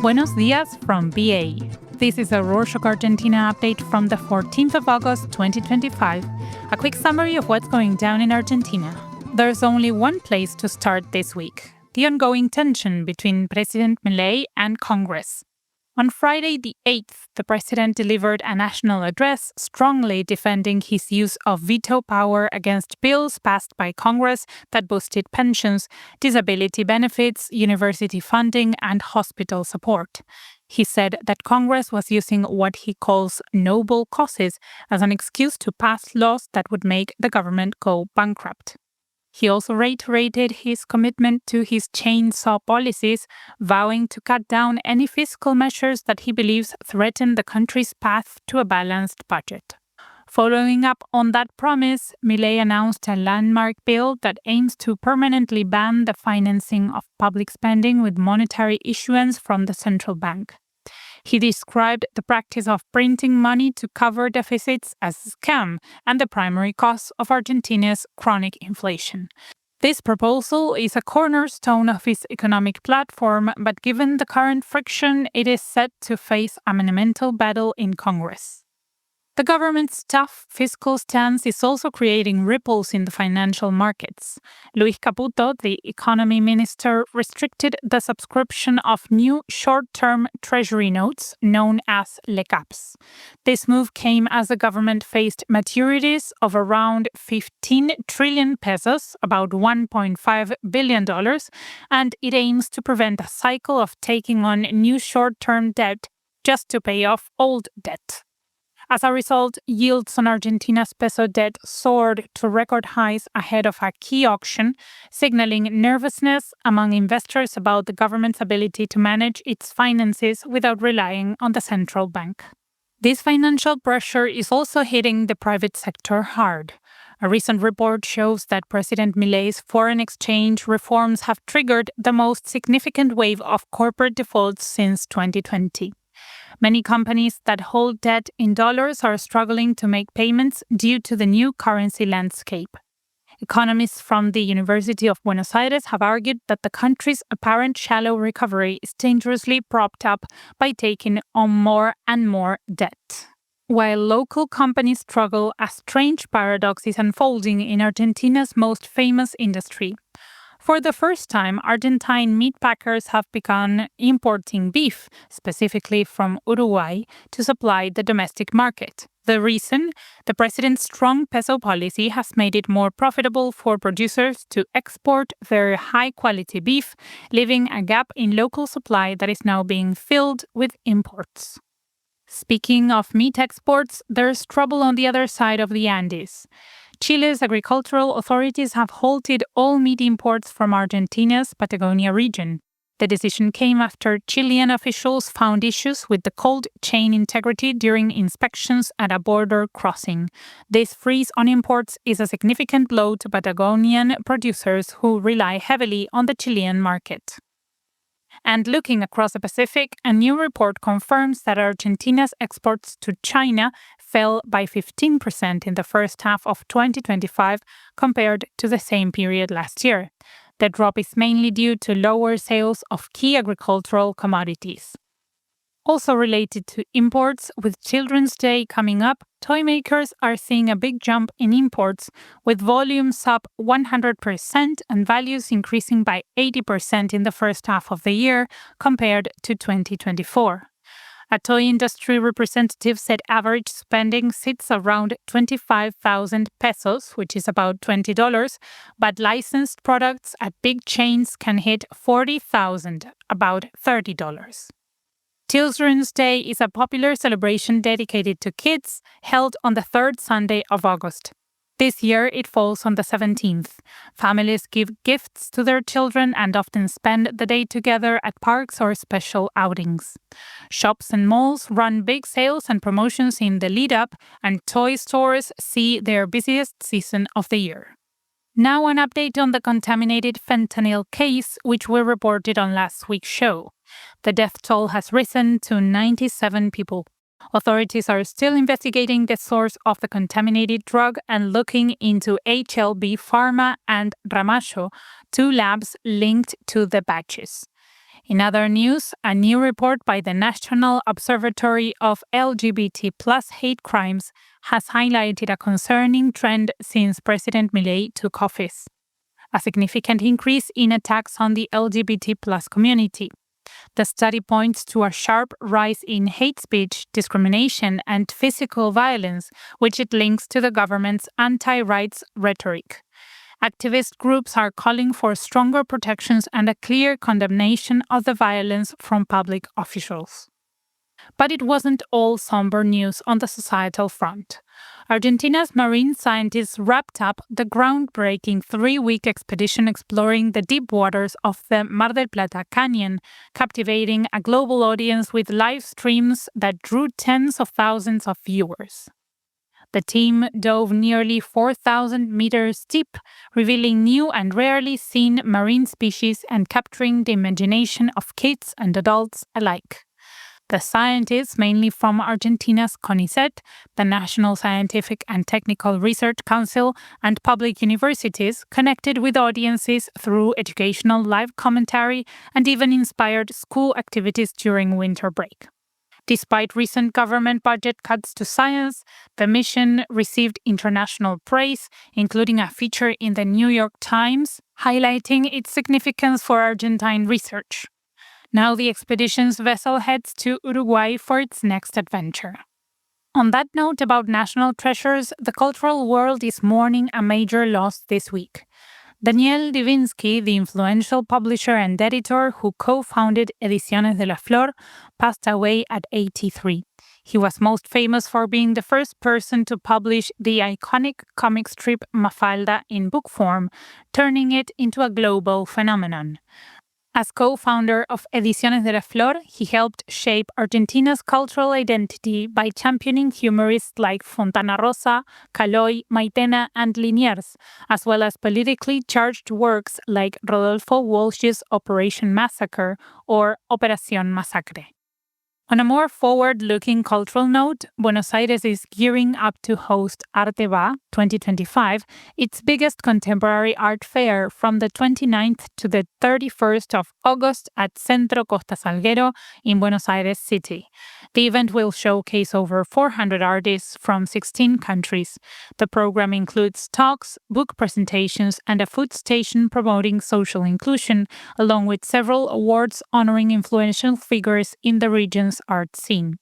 Buenos días from BA. This is a Rorschach Argentina update from the 14th of August 2025, a quick summary of what's going down in Argentina. There's only one place to start this week: the ongoing tension between President Milei and Congress. On Friday the 8th, the president delivered a national address strongly defending his use of veto power against bills passed by Congress that boosted pensions, disability benefits, university funding, and hospital support. He said that Congress was using what he calls noble causes as an excuse to pass laws that would make the government go bankrupt. He also reiterated his commitment to his chainsaw policies, vowing to cut down any fiscal measures that he believes threaten the country's path to a balanced budget. Following up on that promise, Milei announced a landmark bill that aims to permanently ban the financing of public spending with monetary issuance from the central bank. He described the practice of printing money to cover deficits as a scam and the primary cause of Argentina's chronic inflation. This proposal is a cornerstone of his economic platform, but given the current friction, it is set to face a monumental battle in Congress. The government's tough fiscal stance is also creating ripples in the financial markets. Luis Caputo, the economy minister, restricted the subscription of new short-term Treasury notes known as LECAPs. This move came as the government faced maturities of around 15 trillion pesos, about $1.5 billion, and it aims to prevent a cycle of taking on new short-term debt just to pay off old debt. As a result, yields on Argentina's peso debt soared to record highs ahead of a key auction, signaling nervousness among investors about the government's ability to manage its finances without relying on the central bank. This financial pressure is also hitting the private sector hard. A recent report shows that President Milei's foreign exchange reforms have triggered the most significant wave of corporate defaults since 2020. Many companies that hold debt in dollars are struggling to make payments due to the new currency landscape. Economists from the University of Buenos Aires have argued that the country's apparent shallow recovery is dangerously propped up by taking on more and more debt. While local companies struggle, a strange paradox is unfolding in Argentina's most famous industry. For the first time, Argentine meatpackers have begun importing beef, specifically from Uruguay, to supply the domestic market. The reason? The president's strong peso policy has made it more profitable for producers to export their high-quality beef, leaving a gap in local supply that is now being filled with imports. Speaking of meat exports, there's trouble on the other side of the Andes. Chile's agricultural authorities have halted all meat imports from Argentina's Patagonia region. The decision came after Chilean officials found issues with the cold chain integrity during inspections at a border crossing. This freeze on imports is a significant blow to Patagonian producers who rely heavily on the Chilean market. And looking across the Pacific, a new report confirms that Argentina's exports to China fell by 15% in the first half of 2025 compared to the same period last year. The drop is mainly due to lower sales of key agricultural commodities. Also related to imports, with Children's Day coming up, toy makers are seeing a big jump in imports, with volumes up 100% and values increasing by 80% in the first half of the year compared to 2024. A toy industry representative said average spending sits around 25,000 pesos, which is about $20, but licensed products at big chains can hit 40,000, about $30. Children's Day is a popular celebration dedicated to kids, held on the third Sunday of August. This year, it falls on the 17th. Families give gifts to their children and often spend the day together at parks or special outings. Shops and malls run big sales and promotions in the lead-up, and toy stores see their busiest season of the year. Now an update on the contaminated fentanyl case, which we reported on last week's show. The death toll has risen to 97 people. Authorities are still investigating the source of the contaminated drug and looking into HLB Pharma and Ramallo, two labs linked to the batches. In other news, a new report by the National Observatory of LGBT+ hate crimes has highlighted a concerning trend since President Milei took office: a significant increase in attacks on the LGBT+ community. The study points to a sharp rise in hate speech, discrimination, and physical violence, which it links to the government's anti-rights rhetoric. Activist groups are calling for stronger protections and a clear condemnation of the violence from public officials. But it wasn't all somber news on the societal front. Argentina's marine scientists wrapped up the groundbreaking 3-week expedition exploring the deep waters of the Mar del Plata canyon, captivating a global audience with live streams that drew tens of thousands of viewers. The team dove nearly 4,000 meters deep, revealing new and rarely seen marine species and capturing the imagination of kids and adults alike. The scientists, mainly from Argentina's CONICET, the National Scientific and Technical Research Council, and public universities, connected with audiences through educational live commentary and even inspired school activities during winter break. Despite recent government budget cuts to science, the mission received international praise, including a feature in the New York Times highlighting its significance for Argentine research. Now the expedition's vessel heads to Uruguay for its next adventure. On that note about national treasures, the cultural world is mourning a major loss this week. Daniel Divinsky, the influential publisher and editor who co-founded Ediciones de la Flor, passed away at 83. He was most famous for being the first person to publish the iconic comic strip Mafalda in book form, turning it into a global phenomenon. As co-founder of Ediciones de la Flor, he helped shape Argentina's cultural identity by championing humorists like Fontana Rosa, Caloi, Maitena, and Liniers, as well as politically charged works like Rodolfo Walsh's Operation Massacre or Operación Masacre. On a more forward-looking cultural note, Buenos Aires is gearing up to host arteBA 2025, its biggest contemporary art fair, from the 29th to the 31st of August at Centro Costa Salguero in Buenos Aires City. The event will showcase over 400 artists from 16 countries. The program includes talks, book presentations, and a food station promoting social inclusion, along with several awards honoring influential figures in the region's art scene.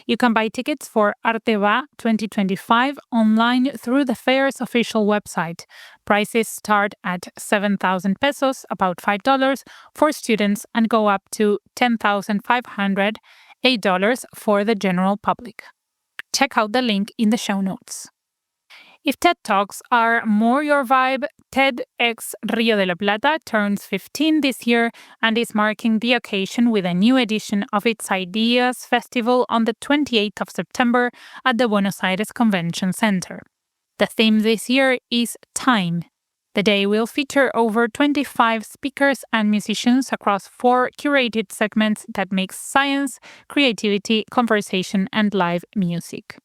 You can buy tickets for arteBA 2025 online through the fair's official website. Prices start at 7,000 pesos, about $5, for students and go up to 10,500, $8 for the general public. Check out the link in the show notes. If TED Talks are more your vibe, TEDx Rio de la Plata turns 15 this year and is marking the occasion with a new edition of its Ideas Festival on the 28th of September at the Buenos Aires Convention Center. The theme this year is Time. The day will feature over 25 speakers and musicians across 4 curated segments that mix science, creativity, conversation, and live music.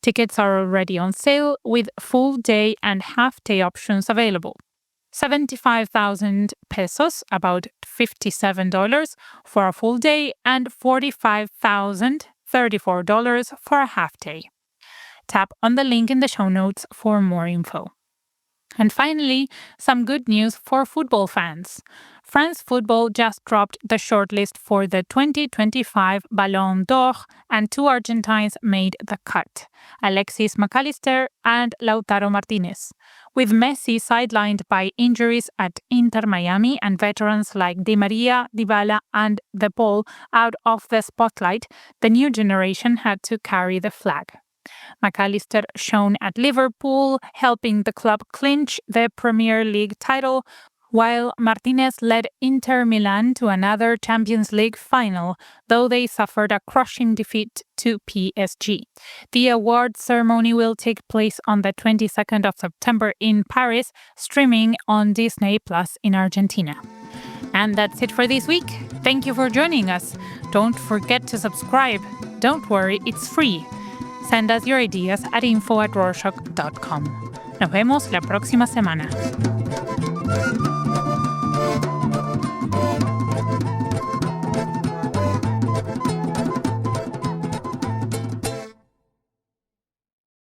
Tickets are already on sale with full-day and half-day options available. 75,000 pesos, about $57 for a full day, and 45,000, $34 for a half-day. Tap on the link in the show notes for more info. And finally, some good news for football fans. France Football just dropped the shortlist for the 2025 Ballon d'Or, and 2 Argentines made the cut: Alexis McAllister and Lautaro Martinez. With Messi sidelined by injuries at Inter Miami and veterans like Di Maria, Dybala, and De Paul out of the spotlight, the new generation had to carry the flag. McAllister shone at Liverpool, helping the club clinch the Premier League title, while Martinez led Inter Milan to another Champions League final, though they suffered a crushing defeat to PSG. The award ceremony will take place on the 22nd of September in Paris, streaming on Disney Plus in Argentina. And that's it for this week. Thank you for joining us. Don't forget to subscribe. Don't worry, it's free. Send us your ideas at info@rorschach.com. Nos vemos la próxima semana.